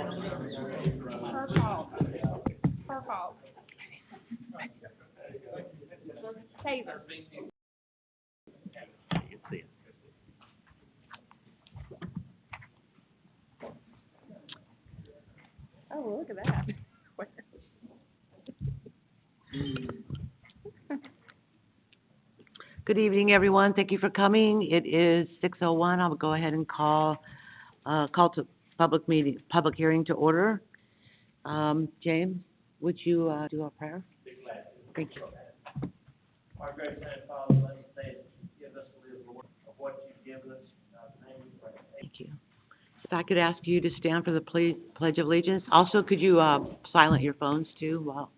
Her fault. Her fault. Taser. Oh, look at that. Good evening, everyone. Thank you for coming. It is 6:01. I will go ahead and call to public hearing to order. James, would you do our prayer? Thank you. Our great Heavenly Father, let us say that you give us to live, Lord, of what you've given us. In God's name we pray. Thank you. If I could ask you to stand for the Pledge of Allegiance. Also, could you silent your phones too? Wow.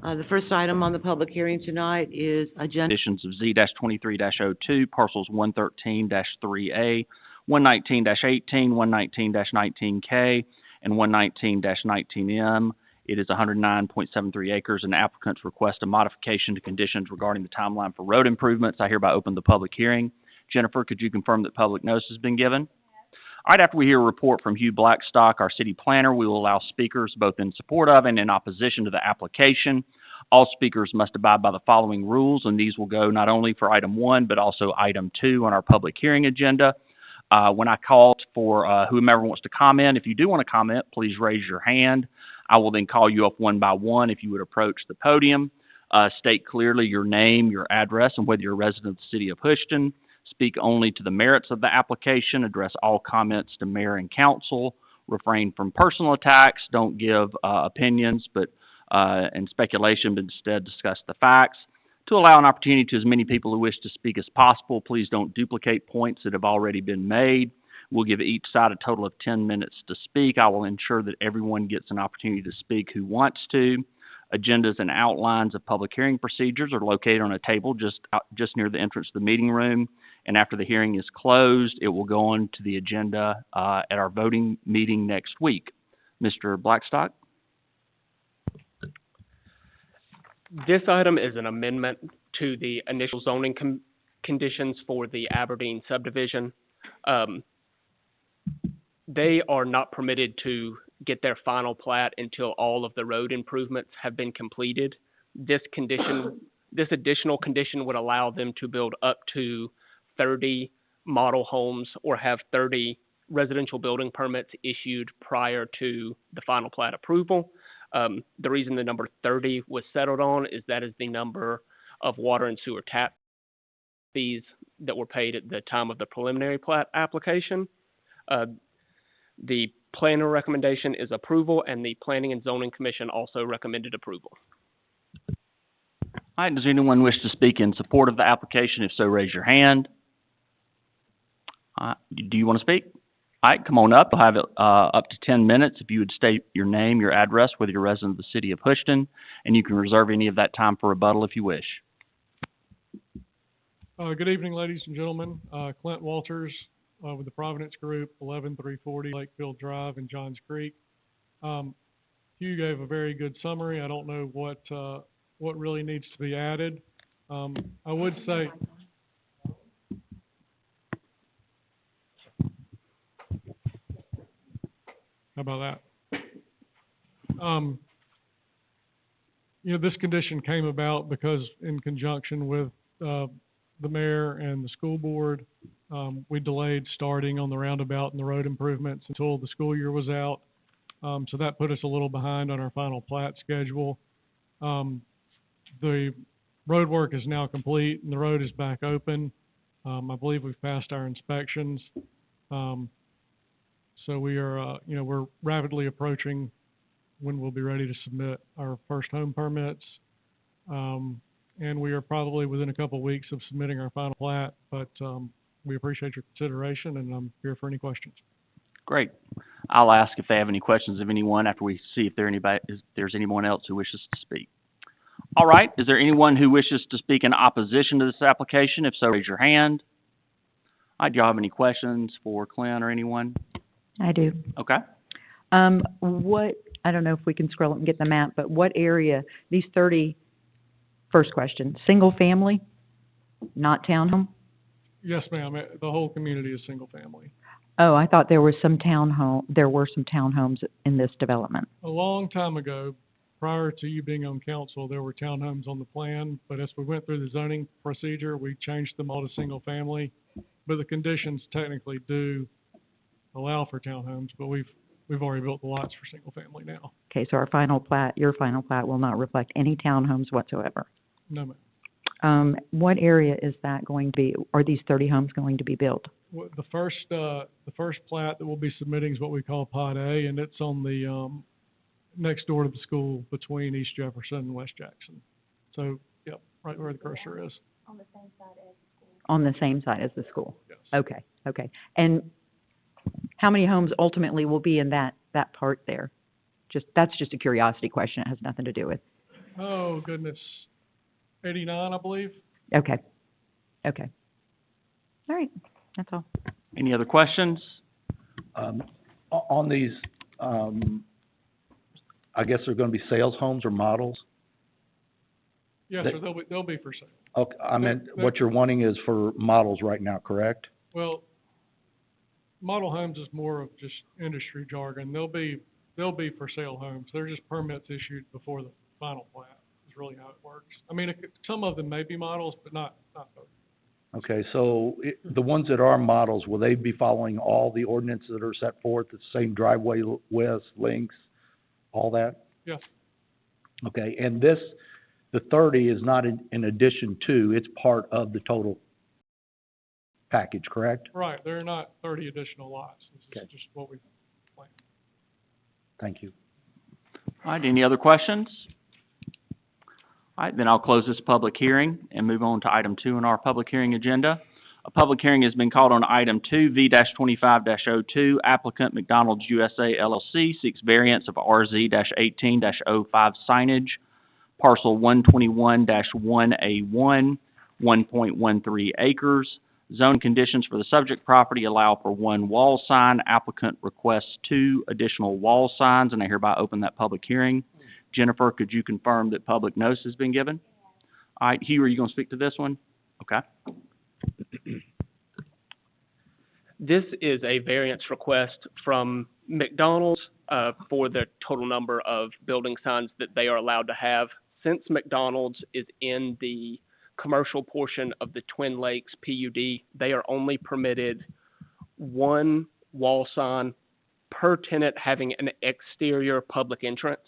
The first item on the public hearing tonight is agenda. Conditions of Z-23-02, parcels 113-3A, 119-18, 119-19K, and 119-19M. It is 109.73 acres, and applicants request a modification to conditions regarding the timeline for road improvements. I hereby open the public hearing. Jennifer, could you confirm that public notice has been given? All right, after we hear a report from Hugh Blackstock, our city planner, we will allow speakers both in support of and in opposition to the application. All speakers must abide by the following rules, and these will go not only for item 1, but also item 2 on our public hearing agenda. When I call for whomever wants to comment, if you do want to comment, please raise your hand. I will then call you up one by one. If you would approach the podium, state clearly your name, your address, and whether you're a resident of the city of Houston. Speak only to the merits of the application. Address all comments to mayor and council. Refrain from personal attacks. Don't give opinions and speculation, but instead discuss the facts. To allow an opportunity to as many people who wish to speak as possible, please don't duplicate points that have already been made. We'll give each side a total of 10 minutes to speak. I will ensure that everyone gets an opportunity to speak who wants to. Agendas and outlines of public hearing procedures are located on a table just near the entrance to the meeting room. And after the hearing is closed, it will go on to the agenda at our voting meeting next week. Mr. Blackstock? This item is an amendment to the initial zoning conditions for the Aberdeen subdivision. They are not permitted to get their final plat until all of the road improvements have been completed. This additional condition would allow them to build up to 30 model homes or have 30 residential building permits issued prior to the final plat approval. The reason the number 30 was settled on is that is the number of water and sewer tap fees that were paid at the time of the preliminary plat application. The planner recommendation is approval, and the Planning and Zoning Commission also recommended approval. All right, does anyone wish to speak in support of the application? If so, raise your hand. Do you want to speak? All right, come on up. I'll have it up to 10 minutes. If you would state your name, your address, whether you're a resident of the city of Houston, and you can reserve any of that time for rebuttal if you wish. Good evening, ladies and gentlemen. Clint Walters with the Providence Group, 11340 Lakefield Drive in Johns Creek. Hugh gave a very good summary. I don't know what really needs to be added. I would say, how about that? This condition came about because in conjunction with the mayor and the school board, we delayed starting on the roundabout and the road improvements until the school year was out. So that put us a little behind on our final plat schedule. The road work is now complete and the road is back open. I believe we've passed our inspections. So we are, we're rapidly approaching when we'll be ready to submit our first home permits. And we are probably within a couple of weeks of submitting our final plat, but we appreciate your consideration, and I'm here for any questions. Great. I'll ask if they have any questions of anyone after we see if there's anyone else who wishes to speak. All right, is there anyone who wishes to speak in opposition to this application? If so, raise your hand. All right, do y'all have any questions for Clint or anyone? I do. Okay. I don't know if we can scroll up and get the map, but what area, these 30, first question, single family, not townhome? Yes, ma'am. The whole community is single family. Oh, I thought there were some townhomes in this development. A long time ago, prior to you being on council, there were townhomes on the plan, but as we went through the zoning procedure, we changed them all to single family. But the conditions technically do allow for townhomes, but we've already built the lots for single family now. Okay, so our final plat, your final plat will not reflect any townhomes whatsoever. No, ma'am. What area is that going to be, are these 30 homes going to be built? The first plat that we'll be submitting is what we call Pod A, and it's on the, next door to the school between East Jefferson and West Jackson. So, yep, right where the cursor is. On the same side as the school. On the same side as the school? Yes. Okay. And how many homes ultimately will be in that part there? That's just a curiosity question. It has nothing to do with. Oh, goodness. 89, I believe. Okay. All right, that's all. Any other questions? On these, I guess they're gonna be sales homes or models? Yes, They- sir, they'll be for sale. Okay, I meant, what you're wanting is for models right now, correct? Well, model homes is more of just industry jargon. They'll be for sale homes. They're just permits issued before the final plat, is really how it works. I mean, some of them may be models, but not both. Okay, so the ones that are models, will they be following all the ordinances that are set forth, the same driveway widths, lengths, all that? Yes, Okay, and the 30 is not in addition to, it's part of the total package, correct? right. There are not 30 additional lots. This Okay. is just what we planned. Thank you. All right, any other questions? All right, then I'll close this public hearing and move on to item 2 on our public hearing agenda. A public hearing has been called on item 2, V-25-02, applicant McDonald's USA LLC seeks variance of RZ-18-05 signage, parcel 121-1A1, 1.13 acres. Zone conditions for the subject property allow for 1 wall sign. Applicant requests 2 additional wall signs, and I hereby open that public hearing. Jennifer, could you confirm that public notice has been given? All right, Hugh, are you going to speak to this one? Okay. This is a variance request from McDonald's for the total number of building signs that they are allowed to have. Since McDonald's is in the commercial portion of the Twin Lakes PUD, they are only permitted 1 wall sign per tenant having an exterior public entrance.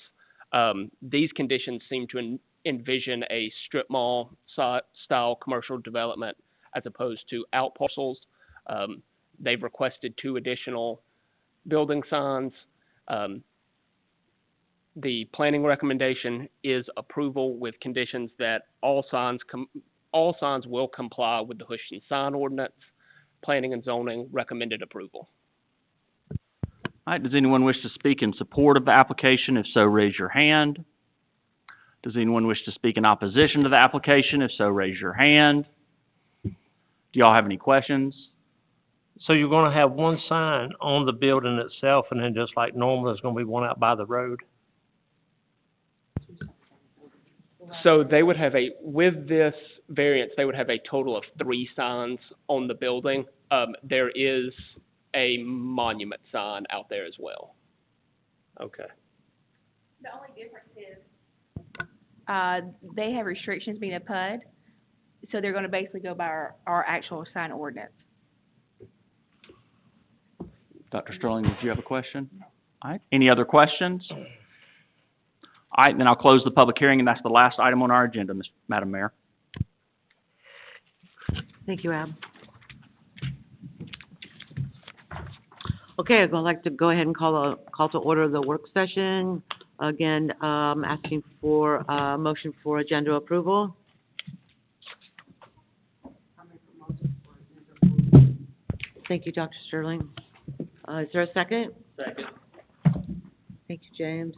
These conditions seem to envision a strip mall style commercial development as opposed to out parcels. They've requested 2 additional building signs. The planning recommendation is approval with conditions that all signs will comply with the Houston sign ordinance. Planning and zoning recommended approval. All right, does anyone wish to speak in support of the application? If so, raise your hand. Does anyone wish to speak in opposition to the application? If so, raise your hand. Do y'all have any questions? So you're gonna have 1 sign on the building itself, and then just like normal, there's gonna be 1 out by the road? So they would have with this variance, they would have a total of 3 signs on the building. There is a monument sign out there as well. Okay. The only difference is, they have restrictions being a PUD, so they're gonna basically go by our actual sign ordinance. Dr. Sterling, did you have a question? All right, any other questions? All right, then I'll close the public hearing, and that's the last item on our agenda, Madam Mayor. Thank you, Ab. Okay, I'd like to go ahead and call to order the work session. Again, asking for a motion for agenda approval. Thank you, Dr. Sterling. Is there a second? Second. Thank you, James.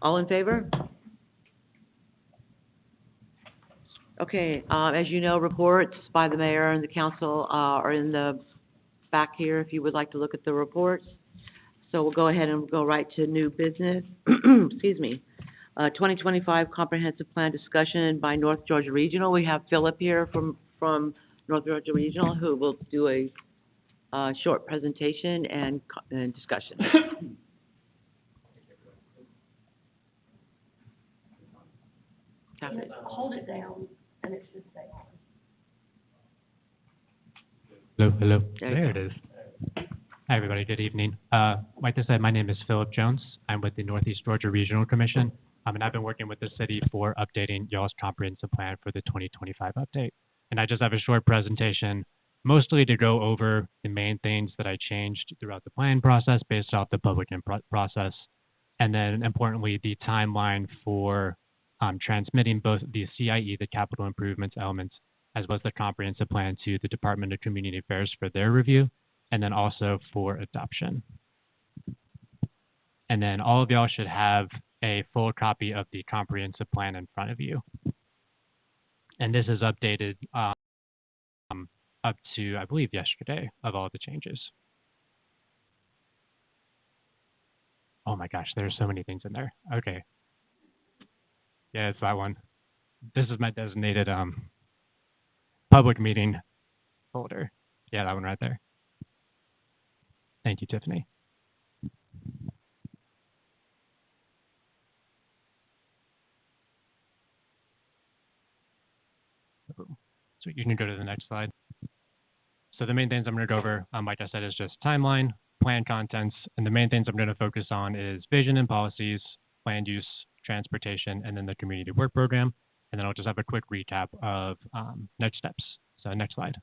All in favor? Okay, as you know, reports by the mayor and the council, are in the back here if you would like to look at the reports. So we'll go ahead and go right to new business. Excuse me. 2025 comprehensive plan discussion by North Georgia Regional. We have Philip here from North Georgia Regional who will do a short presentation and discussion. Kathy. Hold it down, and it should stay on. Hello, hello. There you There it go. is. Hi, everybody. Good evening. Like I said, my name is Philip Jones. I'm with the Northeast Georgia Regional Commission, and I've been working with the city for updating y'all's comprehensive plan for the 2025 update. And I just have a short presentation, mostly to go over the main things that I changed throughout the planning process based off the public input process, and then importantly, the timeline for transmitting both the CIE, the capital improvements elements, as well as the comprehensive plan to the Department of Community Affairs for their review, and then also for adoption. And then all of y'all should have a full copy of the comprehensive plan in front of you. And this is updated up to, I believe, yesterday of all the changes. Oh my gosh, there's so many things in there. Okay. Yeah, it's that one. This is my designated public meeting folder. Yeah, that one right there. Thank you, Tiffany. So you can go to the next slide. So the main things I'm going to go over, like I said, is just timeline, plan contents, and the main things I'm going to focus on is vision and policies, land use, transportation, and then the community work program. And then I'll just have a quick recap of next steps. So next slide.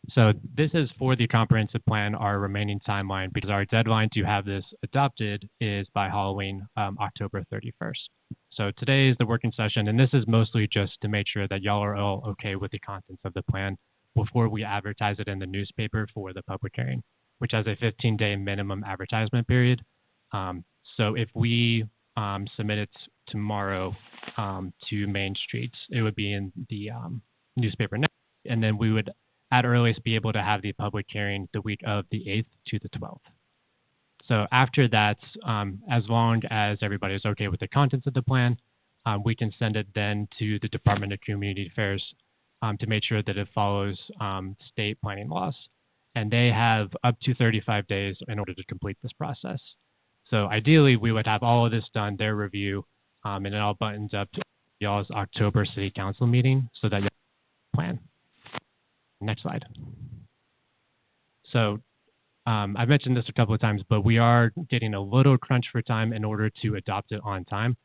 So this is for the comprehensive plan, our remaining timeline, because our deadline to have this adopted is by Halloween, October 31st. So today is the working session, and this is mostly just to make sure that y'all are all okay with the contents of the plan before we advertise it in the newspaper for the public hearing, which has a 15-day minimum advertisement period. So if we submit it tomorrow to Main Streets, it would be in the newspaper next, and then we would at earliest be able to have the public hearing the week of the 8th to the 12th. So after that, as long as everybody is okay with the contents of the plan, we can send it then to the Department of Community Affairs to make sure that it follows state planning laws. And they have up to 35 days in order to complete this process. So ideally, we would have all of this done, their review, and it all buttons up to y'all's October City Council meeting so that y'all plan. Next slide. So I've mentioned this a couple of times, but we are getting a little crunch for time in order to adopt it on time.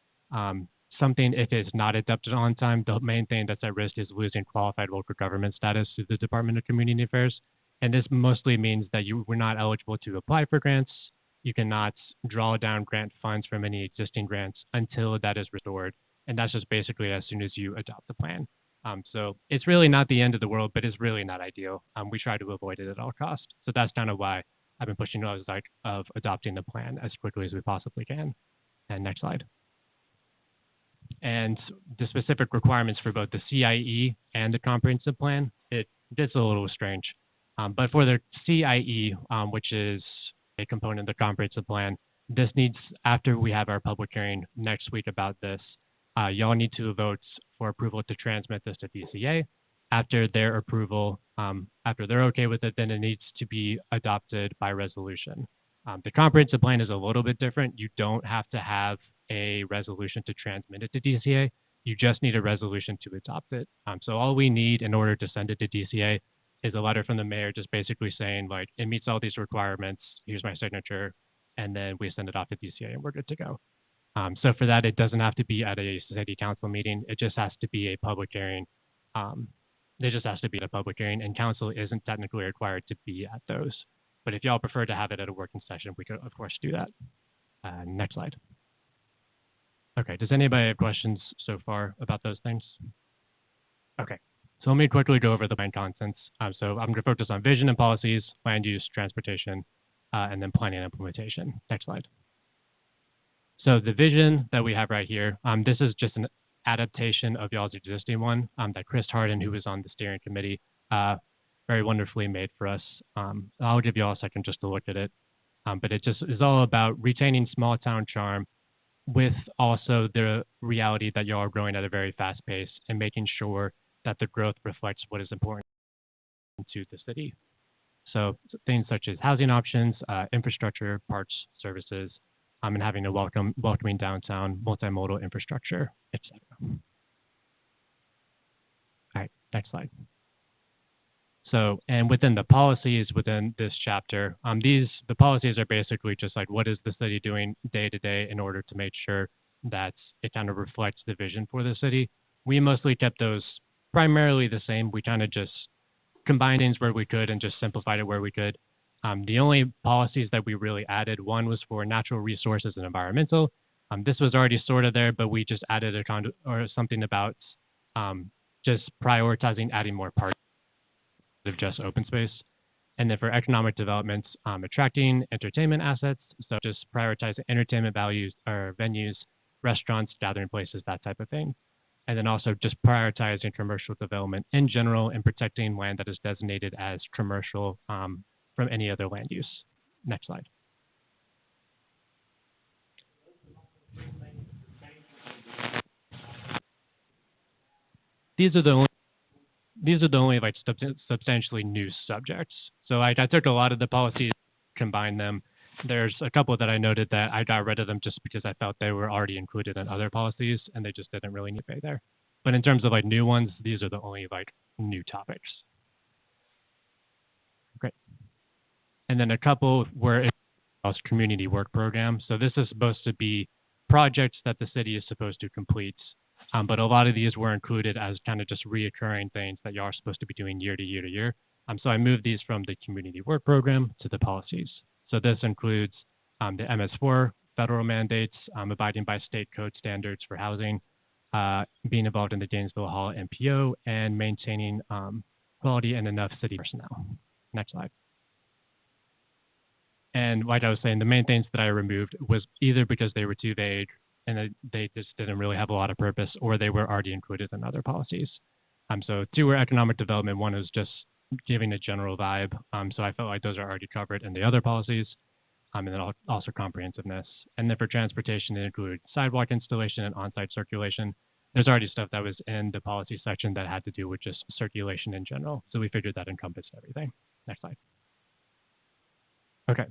Something, if it's not adopted on time, the main thing that's at risk is losing qualified local government status to the Department of Community Affairs. And this mostly means that you were not eligible to apply for grants. You cannot draw down grant funds from any existing grants until that is restored. And that's just basically as soon as you adopt the plan. So it's really not the end of the world, but it's really not ideal. We try to avoid it at all costs. So that's kind of why I've been pushing those of adopting the plan as quickly as we possibly can. And next slide. And the specific requirements for both the CIE and the comprehensive plan, it gets a little strange. But for the CIE, which is a component of the comprehensive plan, this needs, after we have our public hearing next week about this, y'all need to vote for approval to transmit this to DCA. After their approval, after they're okay with it, then it needs to be adopted by resolution. The comprehensive plan is a little bit different. You don't have to have a resolution to transmit it to DCA. You just need a resolution to adopt it. So all we need in order to send it to DCA is a letter from the mayor just basically saying, like, it meets all these requirements, here's my signature, and then we send it off to DCA and we're good to go. So for that, it doesn't have to be at a city council meeting. It just has to be a public hearing. It just has to be at a public hearing, and council isn't technically required to be at those. But if y'all prefer to have it at a working session, we could, of course, do that. Next slide. Okay, does anybody have questions so far about those things? Okay, so let me quickly go over the plan contents. So I'm going to focus on vision and policies, land use, transportation, and then planning and implementation. Next slide. So the vision that we have right here, this is just an adaptation of y'all's existing one that Chris Harden, who was on the steering committee, very wonderfully made for us. I'll give y'all a second just to look at it. But it just is all about retaining small town charm with also the reality that y'all are growing at a very fast pace and making sure that the growth reflects what is important to the city. So things such as housing options, infrastructure, parks, services, and having a welcoming downtown, multimodal infrastructure, etc. All right, next slide. So, and within the policies within this chapter, the policies are basically just like what is the city doing day to day in order to make sure that it kind of reflects the vision for the city. We mostly kept those primarily the same. We kind of just combined things where we could and just simplified it where we could. The only policies that we really added, one was for natural resources and environmental. This was already sort of there, but we just added something about just prioritizing adding more parks of just open space. And then for economic development, attracting entertainment assets, so just prioritizing entertainment values or venues, restaurants, gathering places, that type of thing. And then also just prioritizing commercial development in general and protecting land that is designated as commercial from any other land use. Next slide. These are the only like substantially new subjects. So I took a lot of the policies, combined them. There's a couple that I noted that I got rid of them just because I felt they were already included in other policies and they just didn't really need to be there. But in terms of like new ones, these are the only like new topics. Great. And then a couple were community work program. So this is supposed to be projects that the city is supposed to complete. But a lot of these were included as kind of just reoccurring things that you are supposed to be doing year to year to year. So I moved these from the community work program to the policies. So this includes the MS4 federal mandates, abiding by state code standards for housing, being involved in the Gainesville Hall MPO, and maintaining quality and enough city personnel. Next slide. And like I was saying, the main things that I removed was either because they were too vague and they just didn't really have a lot of purpose, or they were already included in other policies. So two were economic development. One is just giving a general vibe. So I felt like those are already covered in the other policies. And then also comprehensiveness. And then for transportation, it included sidewalk installation and on-site circulation. There's already stuff that was in the policy section that had to do with just circulation in general. So we figured that encompassed everything. Next slide. Okay.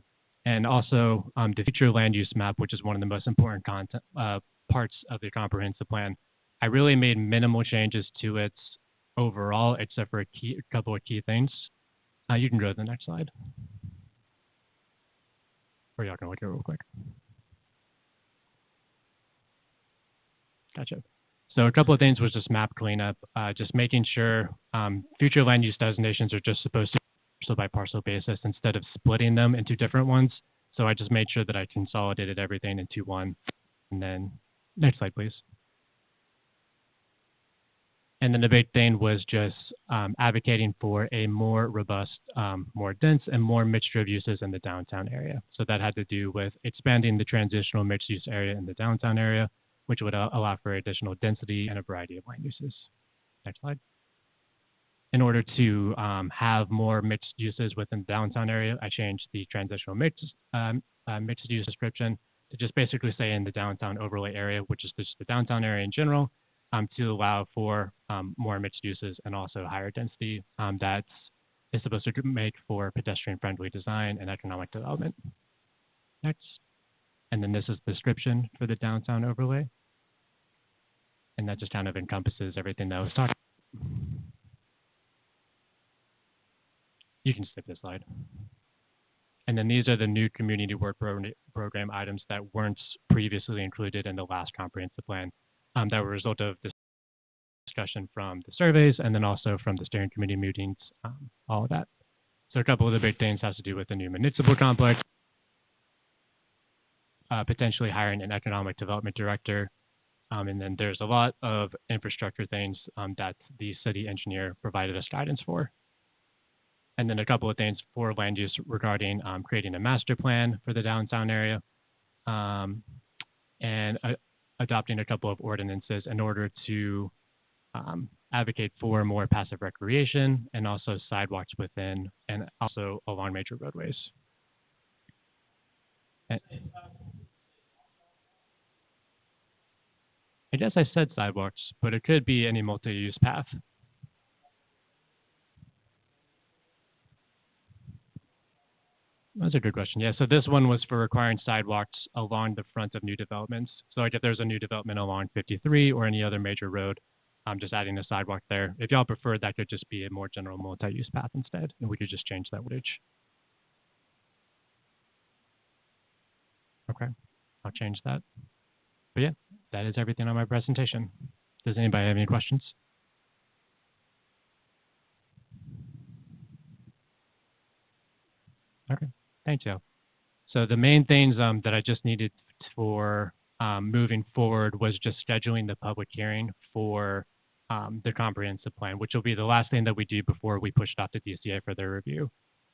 And also the future land use map, which is one of the most important parts of the comprehensive plan. I really made minimal changes to it overall, except for a couple of key things. You can go to the next slide. Or y'all can look at it real quick. Gotcha. So a couple of things was just map cleanup, just making sure future land use designations are just supposed to by parcel basis instead of splitting them into different ones. So I just made sure that I consolidated everything into one. And then next slide, please. And then the big thing was just advocating for a more robust, more dense, and more mixture of uses in the downtown area. So that had to do with expanding the transitional mixed use area in the downtown area, which would allow for additional density and a variety of land uses. Next slide. In order to have more mixed uses within the downtown area, I changed the transitional mixed use description to just basically say in the downtown overlay area, which is just the downtown area in general, to allow for more mixed uses and also higher density that is supposed to make for pedestrian-friendly design and economic development. Next. And then this is the description for the downtown overlay. And that just kind of encompasses everything that I was talking about. You can skip this slide. And then these are the new community work program items that weren't previously included in the last comprehensive plan that were a result of this discussion from the surveys and then also from the steering committee meetings, all of that. So a couple of the big things has to do with the new municipal complex, potentially hiring an economic development director. And then there's a lot of infrastructure things that the city engineer provided us guidance for. And then a couple of things for land use regarding creating a master plan for the downtown area. and adopting a couple of ordinances in order to advocate for more passive recreation and also sidewalks within and also along major roadways. And I guess I said sidewalks, but it could be any multi-use path. That's a good question. Yeah, so this one was for requiring sidewalks along the front of new developments. So like if there's a new development along 53 or any other major road, I'm just adding a sidewalk there. If y'all prefer, that could just be a more general multi-use path instead, and we could just change that wordage. Okay, I'll change that. But yeah, that is everything on my presentation. Does anybody have any questions? Okay, thanks, Joe. So the main things that I just needed for moving forward was just scheduling the public hearing for the comprehensive plan, which will be the last thing that we do before we push it off to DCA for their review.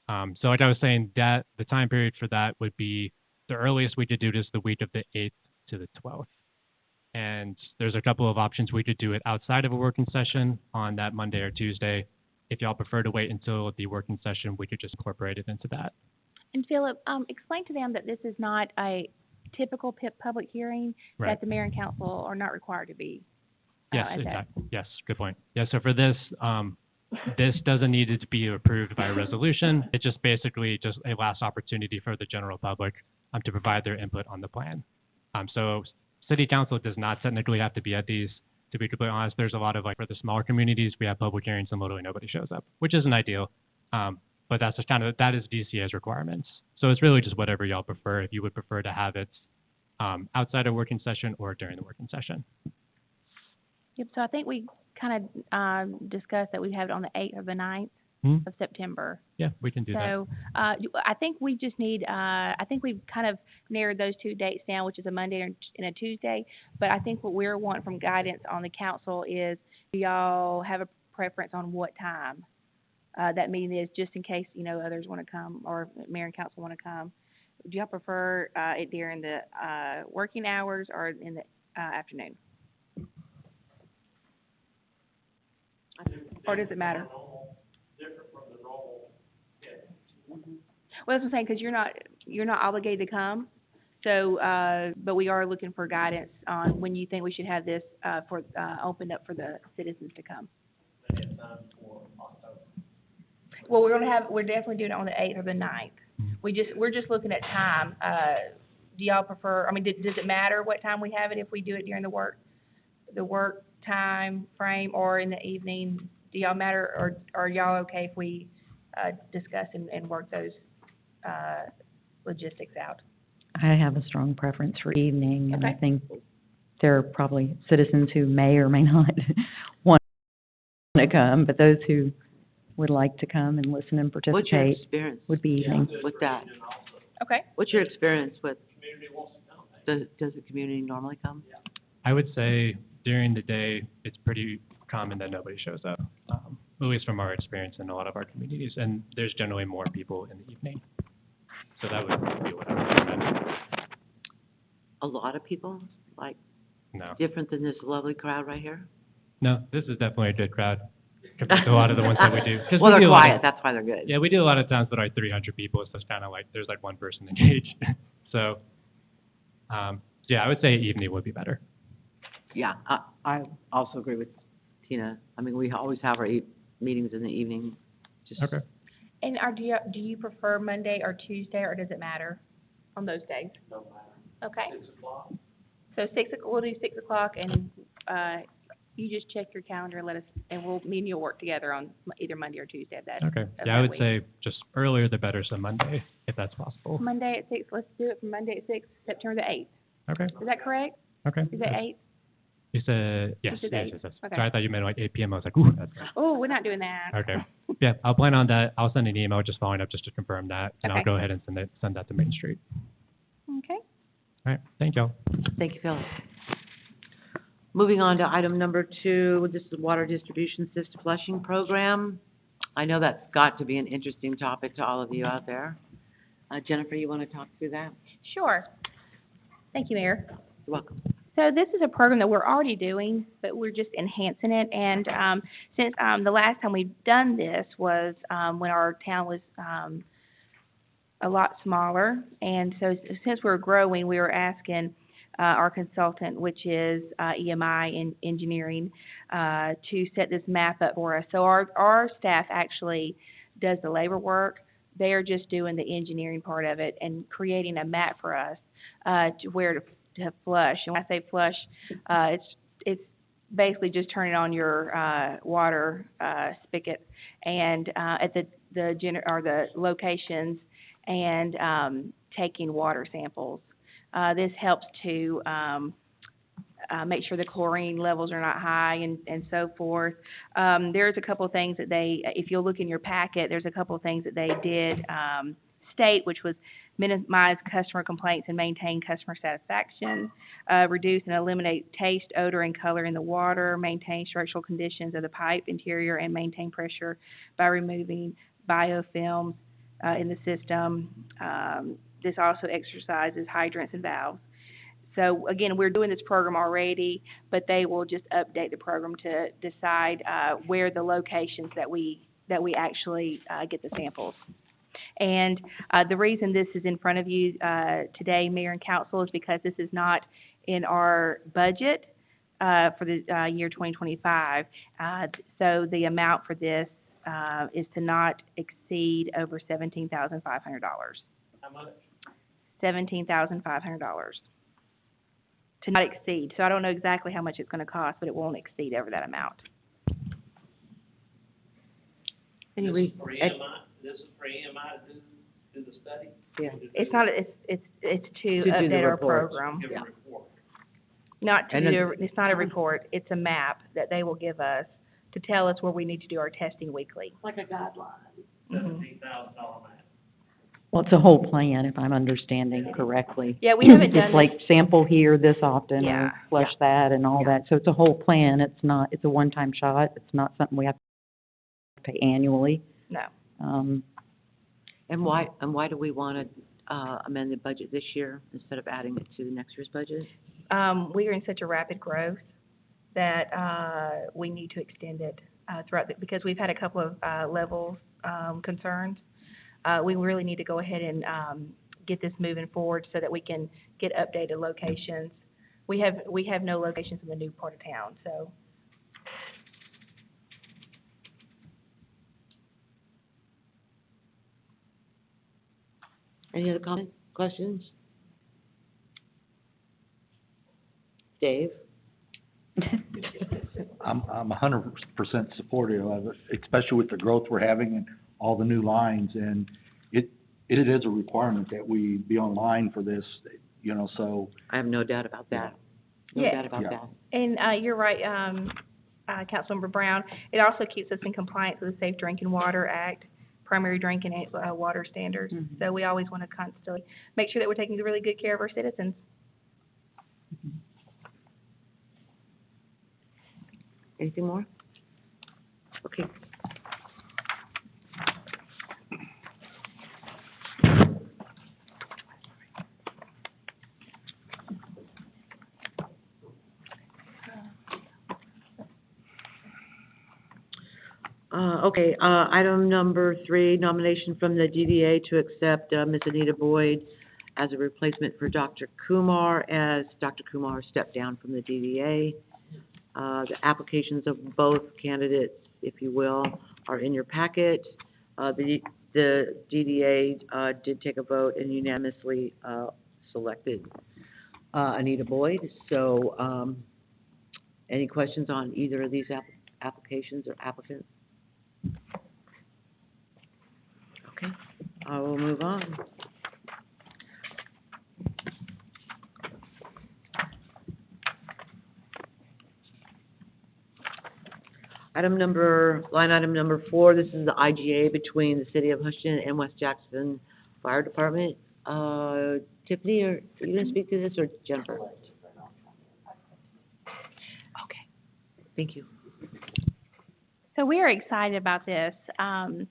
So like I was saying, that the time period for that would be the earliest we could do this the week of the 8th to the 12th. And there's a couple of options. We could do it outside of a working session on that Monday or Tuesday. If y'all prefer to wait until the working session, we could just incorporate it into that. And Philip, explain to them that this is not a typical public hearing, Right. that the mayor and council are not required to be. Yes, at that. exactly. Yes, good point. Yeah, so for this, this doesn't need to be approved by a resolution. It's just basically just a last opportunity for the general public to provide their input on the plan. So city council does not technically have to be at these. To be completely honest, there's a lot of, like, for the smaller communities, we have public hearings and literally nobody shows up, which isn't ideal. But that's just kind of, that is DCA's requirements. So it's really just whatever y'all prefer, if you would prefer to have it outside of working session or during the working session. Yep, so I think we kind of discussed that we have it on the 8th or the 9th Hmm? of September. Yeah, we can do that. So, I think we just need, I think we've kind of narrowed those two dates down, which is a Monday and a Tuesday. But I think what we're wanting from guidance on the council is, do y'all have a preference on what time that meeting is, just in case, you know, others want to come or mayor and council want to come? Do y'all prefer it during the working hours or in the afternoon? Or does it matter? Well, that's what I'm saying, because you're not obligated to come. So, but we are looking for guidance on when you think we should have this opened up for the citizens to come. Well, we're definitely doing it on the 8th or the 9th. We're just looking at time. Do y'all prefer, I mean, does it matter what time we have it if we do it during the work time frame or in the evening? Do y'all matter, or are y'all okay if we discuss and work those logistics out? I have a strong preference for evening, and I Okay. think there are probably citizens who may or may not want to come, but those who would like to come and listen and What's your participate experience would be evening. with that? Okay. What's your experience with, does the community normally come? I would say during the day, it's pretty common that nobody shows up, at least from our experience in a lot of our communities, and there's generally more people in the evening. So that would be what I would recommend. A lot of people, like, No, different than this lovely crowd right here? no, this is definitely a good crowd compared to a lot of the ones that we do. 'Cause Well, we they're do a lot of- quiet, that's why they're good. Yeah, we do a lot of times that are like 300 people, so it's kind of like, there's like one person engaged. So, yeah, I would say evening would be better. Yeah, I also agree with Tina. I mean, we always have our meetings in the evening, just. Okay. And do you prefer Monday or Tuesday, or does it matter on those days? No matter. Okay. 6 o'clock. So we'll do 6 o'clock, and you just check your calendar and let us, and me and you'll work together on either Monday or Tuesday of that. Okay. of Yeah, I that would week. say just earlier the better, so Monday, if that's possible. Monday at 6. Let's do it from Monday at 6, September the 8th. Okay, Is that correct? okay. Is that 8? You said, yes, You said yes, eight. yes, yes. Okay. Sorry, I thought you meant like 8 p.m. I was like, ooh, that's right. Oh, we're not doing that. Okay. Yeah, I'll plan on that. I'll send an email just following up just to confirm that, and I'll Okay. go ahead and send that to Main Street. Okay. All right, thank y'all. Thank you, Philip. Moving on to item number 2, this is water distribution system flushing program. I know that's got to be an interesting topic to all of you out there. Jennifer, you want to talk through that? Sure. Thank you, Mayor. You're welcome. So this is a program that we're already doing, but we're just enhancing it. And since the last time we've done this was when our town was a lot smaller, and so since we're growing, we were asking our consultant, which is EMI Engineering, to set this map up for us. So our staff actually does the labor work. They are just doing the engineering part of it and creating a map for us to where to flush. And when I say flush, it's basically just turning on your water spigot and at the locations and taking water samples. This helps to make sure the chlorine levels are not high and so forth. There's a couple of things that if you'll look in your packet, there's a couple of things that they did state, which was minimize customer complaints and maintain customer satisfaction, reduce and eliminate taste, odor, and color in the water, maintain structural conditions of the pipe interior, and maintain pressure by removing biofilms in the system. This also exercises hydrants and valves. So again, we're doing this program already, but they will just update the program to decide where the locations that we actually get the samples. And the reason this is in front of you today, Mayor and Council, is because this is not in our budget for the year 2025. So the amount for this is to not exceed over $17,500. How much? $17,500. To not exceed. So I don't know exactly how much it's going to cost, but it won't exceed over that amount. Any This re- is for EMI, this is for EMI to do the study? Yeah. It's not. It's to do the update our reports. program. Give a Yeah. report. Not to And then- do. It's not a report. It's a map that they will give us to tell us where we need to do our testing weekly. Like a guideline. $17,000 match. Well, it's a whole plan, if I'm understanding correctly. Yeah, we haven't done It's like sample here this often, Yeah, or flush that and all that. So it's a whole plan. It's a one-time shot. It's not something we have to pay annually. No. And why do we want to amend the budget this year instead of adding it to next year's budget? We are in such a rapid growth that we need to extend it because we've had a couple of levels concerns. We really need to go ahead and get this moving forward so that we can get updated locations. We have no locations in the new part of town, so. Any other comments, questions? Dave? I'm 100% supportive of it, especially with the growth we're having and all the new lines. And it is a requirement that we be online for this, so. I have no doubt about that. No Yeah. doubt about Yeah. that. And you're right, Councilmember Brown. It also keeps us in compliance with the Safe Drinking Water Act, primary drinking water standards. Mhm. So we always want to constantly make sure that we're taking really good care of our citizens. Anything more? Okay. Item number 3, nomination from the DDA to accept Ms. Anita Boyd as a replacement for Dr. Kumar, as Dr. Kumar stepped down from the DDA. The applications of both candidates, if you will, are in your packet. The DDA did take a vote and unanimously selected Anita Boyd. So, any questions on either of these applications or applicants? Okay, I will move on. Line item number 4, this is the IGA between the City of Houston and West Jackson Fire Department. Tiffany, are you gonna speak to this, or Jennifer? Okay, thank you. So we are excited about this, and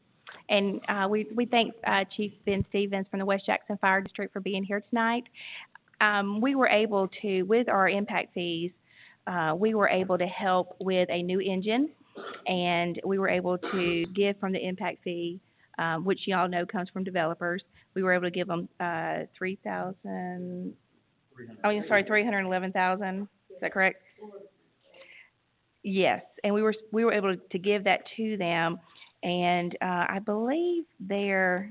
we thank Chief Ben Stevens from the West Jackson Fire District for being here tonight. we were able to, with our impact fees, we were able to help with a new engine, and we were able to give from the impact fee, which y'all know comes from developers. We were able to give them, $311,000. Is that correct? Yes, and we were able to give that to them, and I believe their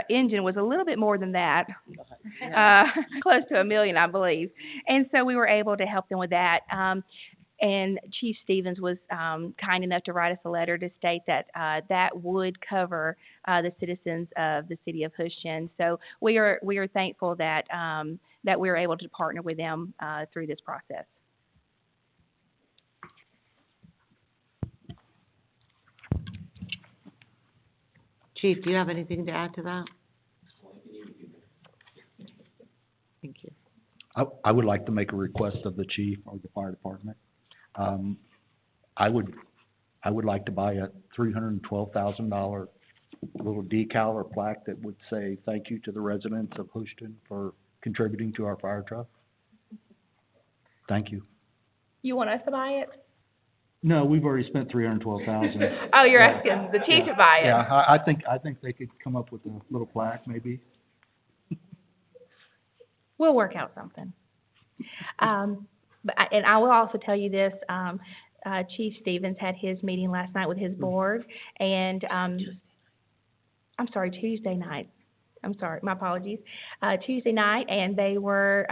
engine was a little bit more than that, close to $1 million, I believe. And so we were able to help them with that. And Chief Stevens was kind enough to write us a letter to state that that would cover the citizens of the city of Houston. So we are thankful that that we were able to partner with them through this process. Chief, do you have anything to add to that? Thank you. I would like to make a request of the chief or the fire department. I would like to buy a $312,000 little decal or plaque that would say, "Thank you to the residents of Houston for contributing to our fire truck." Thank you. You want us to buy it? No, we've already spent $312,000. Oh, you're asking the chief to buy it? Yeah, I think they could come up with a little plaque, maybe. We'll work out something. And I will also tell you this, Chief Stevens had his meeting last night with his board, and, I'm sorry, Tuesday night. I'm sorry, my apologies. Tuesday night, and they were,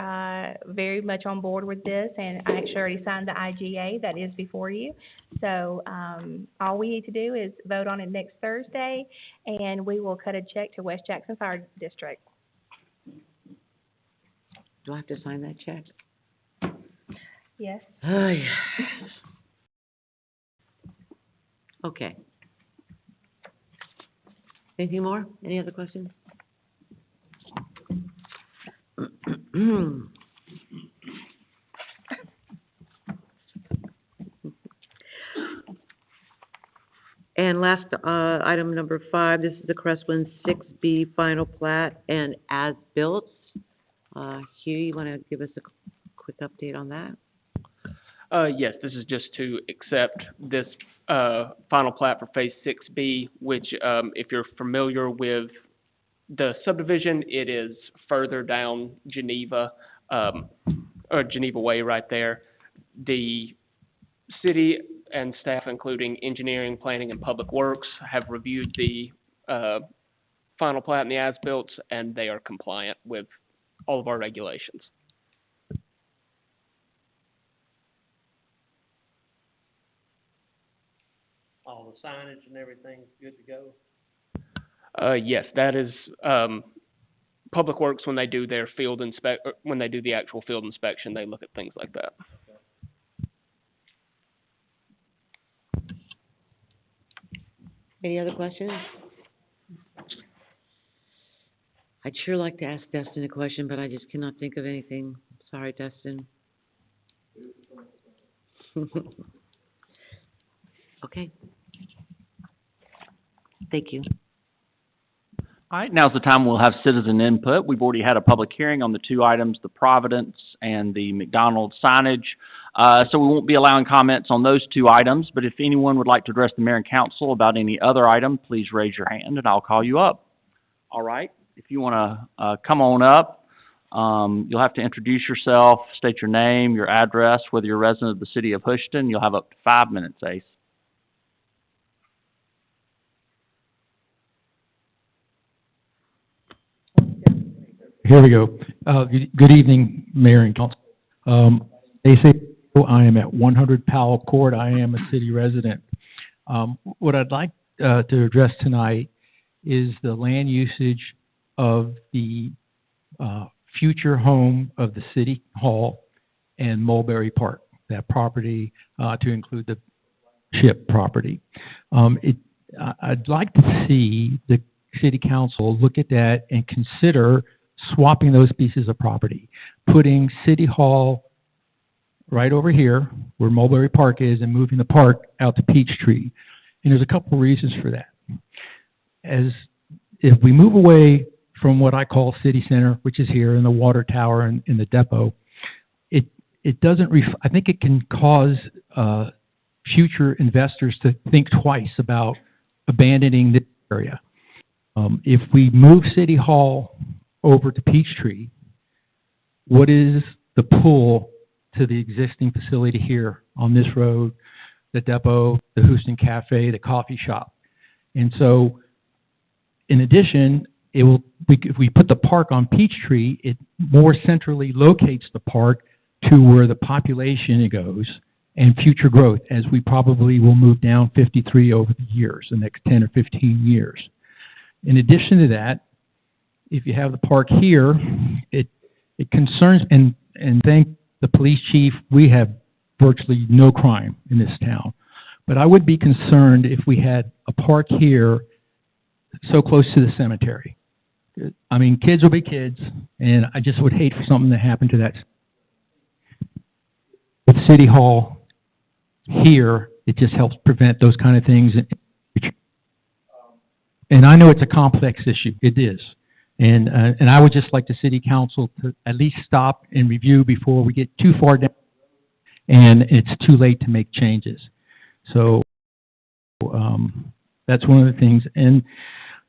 very much on board with this, and I actually already signed the IGA that is before you. So, all we need to do is vote on it next Thursday, and we will cut a check to West Jackson Fire District. Do I have to sign that check? Yes. Oh, yeah. Okay. Anything more? Any other questions? And last, item number 5, this is the Crestwind 6B final plat and as-built. Hugh, you want to give us a quick update on that? Yes, this is just to accept this final plat for Phase 6B, which, if you're familiar with the subdivision, it is further down Geneva, or Geneva Way right there. The city and staff, including engineering, planning, and public works, have reviewed the final plat and the as-built, and they are compliant with all of our regulations. All the signage and everything's good to go? Yes, that is, Public Works, when they do their when they do the actual field inspection, they look at things like that. Any other questions? I'd sure like to ask Dustin a question, but I just cannot think of anything. Sorry, Dustin. Okay. Thank you. All right, now's the time we'll have citizen input. We've already had a public hearing on the 2 items, the Providence and the McDonald's signage. So we won't be allowing comments on those 2 items, but if anyone would like to address the mayor and council about any other item, please raise your hand and I'll call you up. All right, if you want to come on up, you'll have to introduce yourself, state your name, your address, whether you're a resident of the city of Houston. You'll have up to 5 minutes, Ace. Here we go. Good evening, Mayor and Council. They say I am at 100 Powell Court. I am a city resident. What I'd like to address tonight is the land usage of the future home of the City Hall and Mulberry Park, that property to include the SHIP property. I'd like to see the City Council look at that and consider swapping those pieces of property, putting City Hall right over here where Mulberry Park is and moving the park out to Peachtree. And there's a couple reasons for that. If we move away from what I call city center, which is here in the water tower and in the depot, it doesn't I think it can cause, future investors to think twice about abandoning this area. If we move City Hall over to Peachtree, what is the pull to the existing facility here on this road, the depot, the Houston Cafe, the coffee shop? And so, in addition, if we put the park on Peachtree, it more centrally locates the park to where the population goes and future growth, as we probably will move down 53 over the years, the next 10 or 15 years. In addition to that, if you have the park here, it concerns, and thank the police chief, we have virtually no crime in this town. But I would be concerned if we had a park here so close to the cemetery. I mean, kids will be kids, and I just would hate for something to happen to that. With City Hall here, it just helps prevent those kind of things. And I know it's a complex issue. It is. And I would just like the city council to at least stop and review before we get too far down and it's too late to make changes. So, that's one of the things. And,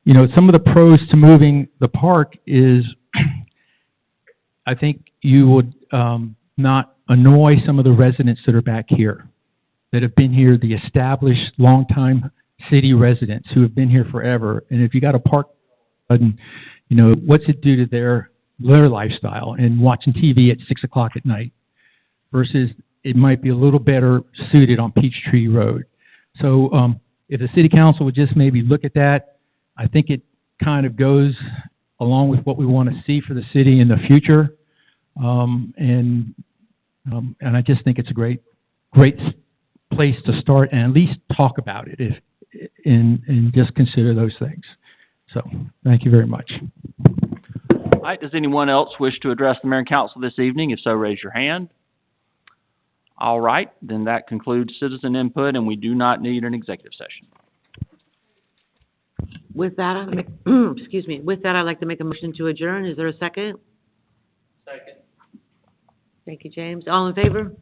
you know, some of the pros to moving the park is I think you would, not annoy some of the residents that are back here, that have been here, the established, longtime city residents who have been here forever. And if you got a park, and you know, what's it do to their lifestyle and watching TV at 6 o'clock at night versus it might be a little better suited on Peachtree Road. So if the city council would just maybe look at that, I think it kind of goes along with what we want to see for the city in the future. And I just think it's a great place to start and at least talk about it and just consider those things. So, thank you very much. All right, does anyone else wish to address the mayor and council this evening? If so, raise your hand. All right, then that concludes citizen input, and we do not need an executive session. With that, excuse me, with that, I'd like to make a motion to adjourn. Is there a second? Second. Thank you, James. All in favor?